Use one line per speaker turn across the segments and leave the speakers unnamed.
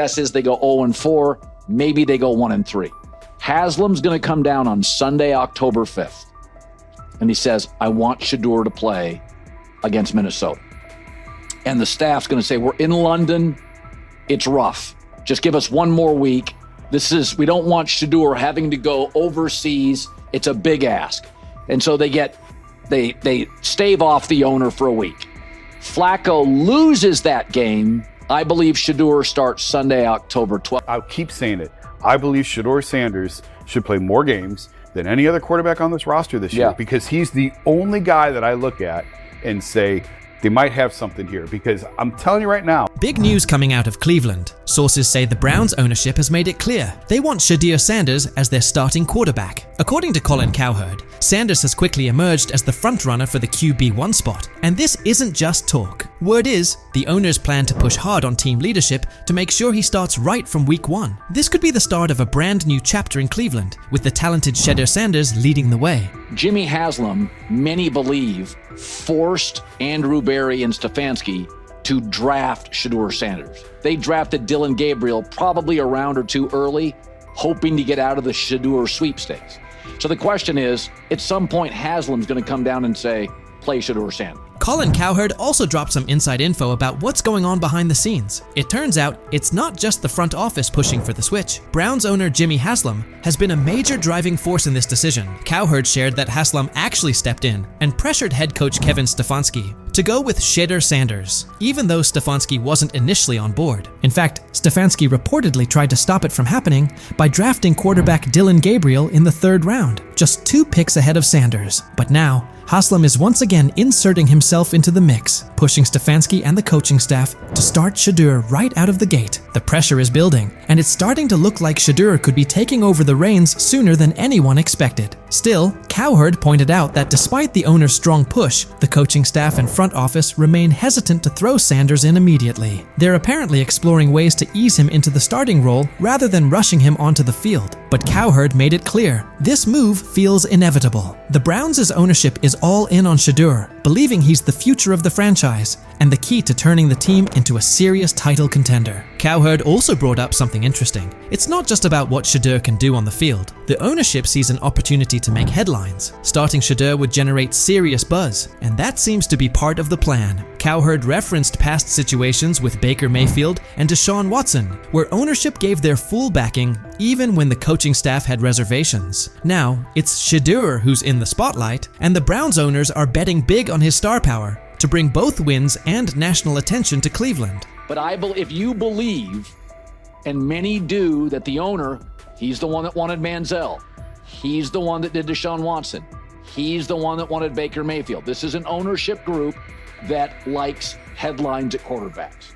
Guess is they go 0-4, maybe they go 1-3. Haslam's going to come down on Sunday, October 5th, and he says, I want Shedeur to play against Minnesota. And the staff's going to say, we're in London, it's rough. Just give us one more week. We don't want Shedeur having to go overseas. It's a big ask. And so they stave off the owner for a week. Flacco loses that game. I believe Shedeur starts Sunday, October 12th.
I'll keep saying it. I believe Shedeur Sanders should play more games than any other quarterback on this roster this year, because he's the only guy that I look at and say, they might have something here, because I'm telling you right now.
Big news coming out of Cleveland. Sources say the Browns ownership has made it clear they want Shedeur Sanders as their starting quarterback. According to Colin Cowherd, Sanders has quickly emerged as the frontrunner for the QB1 spot. And this isn't just talk. Word is, the owners plan to push hard on team leadership to make sure he starts right from week 1. This could be the start of a brand new chapter in Cleveland, with the talented Shedeur Sanders leading the way.
Jimmy Haslam, many believe, forced Andrew Berry and Stefanski to draft Shedeur Sanders. They drafted Dylan Gabriel probably a round or two early, hoping to get out of the Shedeur sweepstakes. So the question is, at some point, Haslam's going to come down and say, play Shedeur Sanders.
Colin Cowherd also dropped some inside info about what's going on behind the scenes. It turns out it's not just the front office pushing for the switch. Browns owner Jimmy Haslam has been a major driving force in this decision. Cowherd shared that Haslam actually stepped in and pressured head coach Kevin Stefanski to go with Shedeur Sanders, even though Stefanski wasn't initially on board. In fact, Stefanski reportedly tried to stop it from happening by drafting quarterback Dylan Gabriel in the 3rd round, just 2 picks ahead of Sanders. But now, Haslam is once again inserting himself into the mix, pushing Stefanski and the coaching staff to start Shedeur right out of the gate. The pressure is building, and it's starting to look like Shedeur could be taking over the reins sooner than anyone expected. Still, Cowherd pointed out that despite the owner's strong push, the coaching staff and front office remain hesitant to throw Sanders in immediately. They're apparently exploring ways to ease him into the starting role rather than rushing him onto the field. But Cowherd made it clear, this move feels inevitable. The Browns' ownership is all in on Shedeur, believing he's the future of the franchise and the key to turning the team into a serious title contender. Cowherd also brought up something interesting. It's not just about what Shedeur can do on the field. The ownership sees an opportunity to make headlines. Starting Shedeur would generate serious buzz, and that seems to be part of the plan. Cowherd referenced past situations with Baker Mayfield and Deshaun Watson, where ownership gave their full backing even when the coaching staff had reservations. Now, it's Shedeur who's in the spotlight, and the Browns owners are betting big on his star power to bring both wins and national attention to Cleveland.
But if you believe, and many do, that the owner, he's the one that wanted Manziel, he's the one that did Deshaun Watson, he's the one that wanted Baker Mayfield. This is an ownership group that likes headlines at quarterbacks.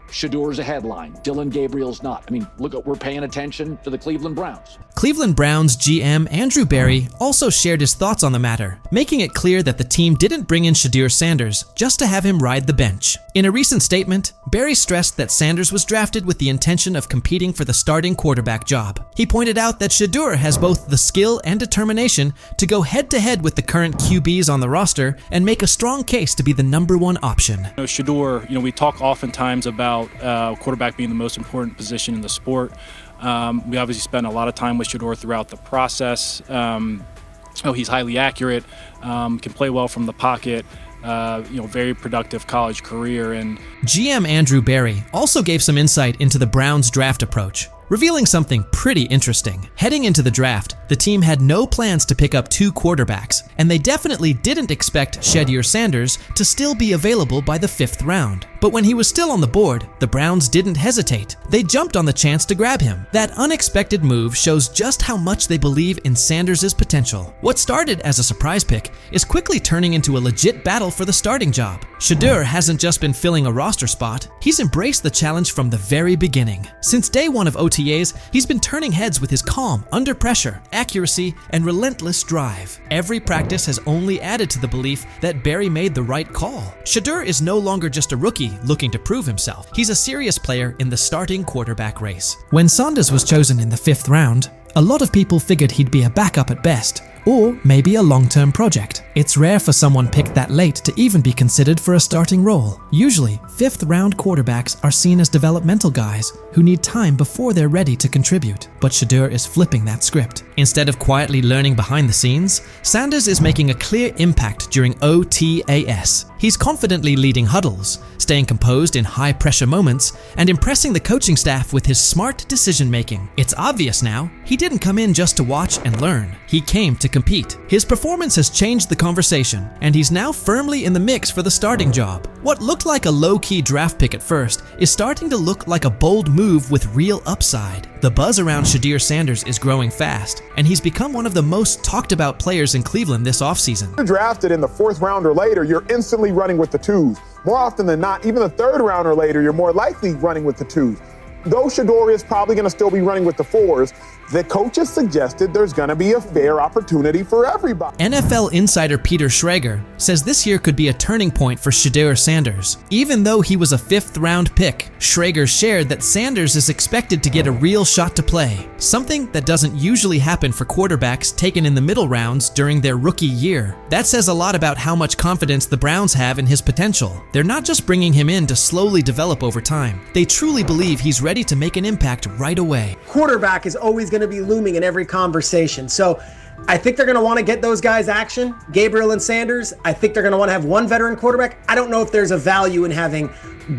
Shedeur's a headline. Dylan Gabriel's not. I mean, look, we're paying attention to the Cleveland Browns.
Cleveland Browns GM Andrew Berry also shared his thoughts on the matter, making it clear that the team didn't bring in Shedeur Sanders just to have him ride the bench. In a recent statement, Berry stressed that Sanders was drafted with the intention of competing for the starting quarterback job. He pointed out that Shedeur has both the skill and determination to go head-to-head with the current QBs on the roster and make a strong case to be the #1 option.
Shedeur, we talk oftentimes about quarterback being the most important position in the sport. We obviously spent a lot of time with Shedeur throughout the process. He's highly accurate, can play well from the pocket. Very productive college career. And
GM Andrew Berry also gave some insight into the Browns' draft approach, revealing something pretty interesting. Heading into the draft, the team had no plans to pick up 2 quarterbacks, and they definitely didn't expect Shedeur Sanders to still be available by the 5th round. But when he was still on the board, the Browns didn't hesitate. They jumped on the chance to grab him. That unexpected move shows just how much they believe in Sanders' potential. What started as a surprise pick is quickly turning into a legit battle for the starting job. Shedeur hasn't just been filling a roster spot, he's embraced the challenge from the very beginning. Since day 1 of OTAs, he's been turning heads with his calm, under pressure, accuracy, and relentless drive. Every practice has only added to the belief that Berry made the right call. Shedeur is no longer just a rookie looking to prove himself. He's a serious player in the starting quarterback race. When Sanders was chosen in the 5th round, a lot of people figured he'd be a backup at best, or maybe a long-term project. It's rare for someone picked that late to even be considered for a starting role. Usually, fifth-round quarterbacks are seen as developmental guys who need time before they're ready to contribute. But Shedeur is flipping that script. Instead of quietly learning behind the scenes, Sanders is making a clear impact during OTAS. He's confidently leading huddles, staying composed in high-pressure moments, and impressing the coaching staff with his smart decision-making. It's obvious now, he didn't come in just to watch and learn. He came to compete. His performance has changed the conversation, and he's now firmly in the mix for the starting job. What looked like a low-key draft pick at first is starting to look like a bold move with real upside. The buzz around Shedeur Sanders is growing fast, and he's become one of the most talked about players in Cleveland this offseason.
If you're drafted in the 4th round or later, you're instantly running with the 2s. More often than not, even the 3rd round or later, you're more likely running with the 2s. Though Shedeur is probably going to still be running with the 4s, the coaches suggested there's going to be a fair opportunity for everybody.
NFL insider Peter Schrager says this year could be a turning point for Shedeur Sanders. Even though he was a 5th-round pick, Schrager shared that Sanders is expected to get a real shot to play, something that doesn't usually happen for quarterbacks taken in the middle rounds during their rookie year. That says a lot about how much confidence the Browns have in his potential. They're not just bringing him in to slowly develop over time. They truly believe he's ready to make an impact right away.
Quarterback is always going to be looming in every conversation. So I think they're going to want to get those guys action, Gabriel and Sanders. I think they're going to want to have one veteran quarterback. I don't know if there's a value in having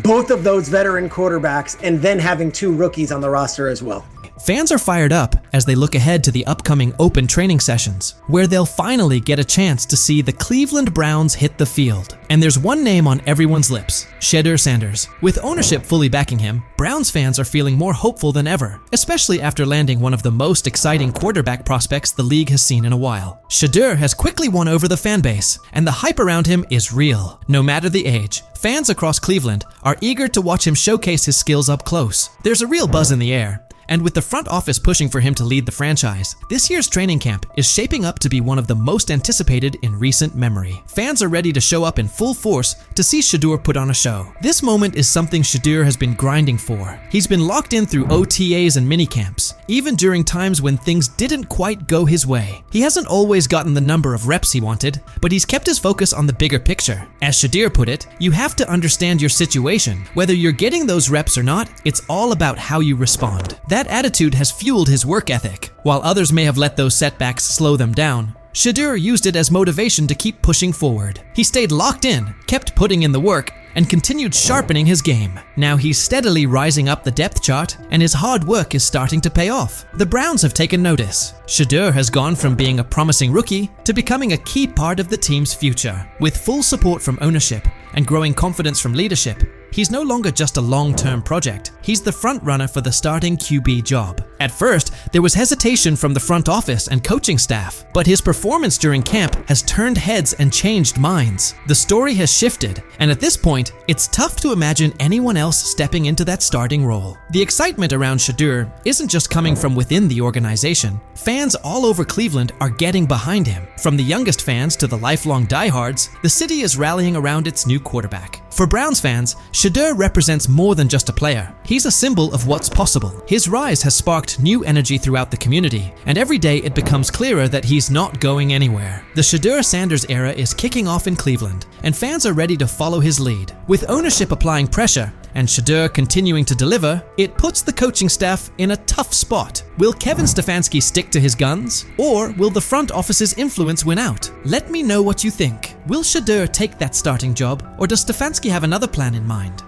both of those veteran quarterbacks and then having 2 rookies on the roster as well.
Fans are fired up as they look ahead to the upcoming open training sessions, where they'll finally get a chance to see the Cleveland Browns hit the field. And there's one name on everyone's lips, Shedeur Sanders. With ownership fully backing him, Browns fans are feeling more hopeful than ever, especially after landing one of the most exciting quarterback prospects the league has seen in a while. Shedeur has quickly won over the fan base, and the hype around him is real. No matter the age, fans across Cleveland are eager to watch him showcase his skills up close. There's a real buzz in the air. And with the front office pushing for him to lead the franchise, this year's training camp is shaping up to be one of the most anticipated in recent memory. Fans are ready to show up in full force to see Shedeur put on a show. This moment is something Shedeur has been grinding for. He's been locked in through OTAs and minicamps, even during times when things didn't quite go his way. He hasn't always gotten the number of reps he wanted, but he's kept his focus on the bigger picture. As Shedeur put it, you have to understand your situation. Whether you're getting those reps or not, it's all about how you respond. That attitude has fueled his work ethic. While others may have let those setbacks slow them down, Shedeur used it as motivation to keep pushing forward. He stayed locked in, kept putting in the work, and continued sharpening his game. Now he's steadily rising up the depth chart, and his hard work is starting to pay off. The Browns have taken notice. Shedeur has gone from being a promising rookie to becoming a key part of the team's future. With full support from ownership and growing confidence from leadership, he's no longer just a long-term project. He's the front runner for the starting QB job. At first, there was hesitation from the front office and coaching staff, but his performance during camp has turned heads and changed minds. The story has shifted, and at this point, it's tough to imagine anyone else stepping into that starting role. The excitement around Shedeur isn't just coming from within the organization. Fans all over Cleveland are getting behind him. From the youngest fans to the lifelong diehards, the city is rallying around its new quarterback. For Browns fans, Shedeur represents more than just a player. He's a symbol of what's possible. His rise has sparked new energy throughout the community, and every day it becomes clearer that he's not going anywhere. The Shedeur Sanders era is kicking off in Cleveland, and fans are ready to follow his lead. With ownership applying pressure, and Shedeur continuing to deliver, it puts the coaching staff in a tough spot. Will Kevin Stefanski stick to his guns, or will the front office's influence win out? Let me know what you think. Will Shedeur take that starting job, or does Stefanski have another plan in mind?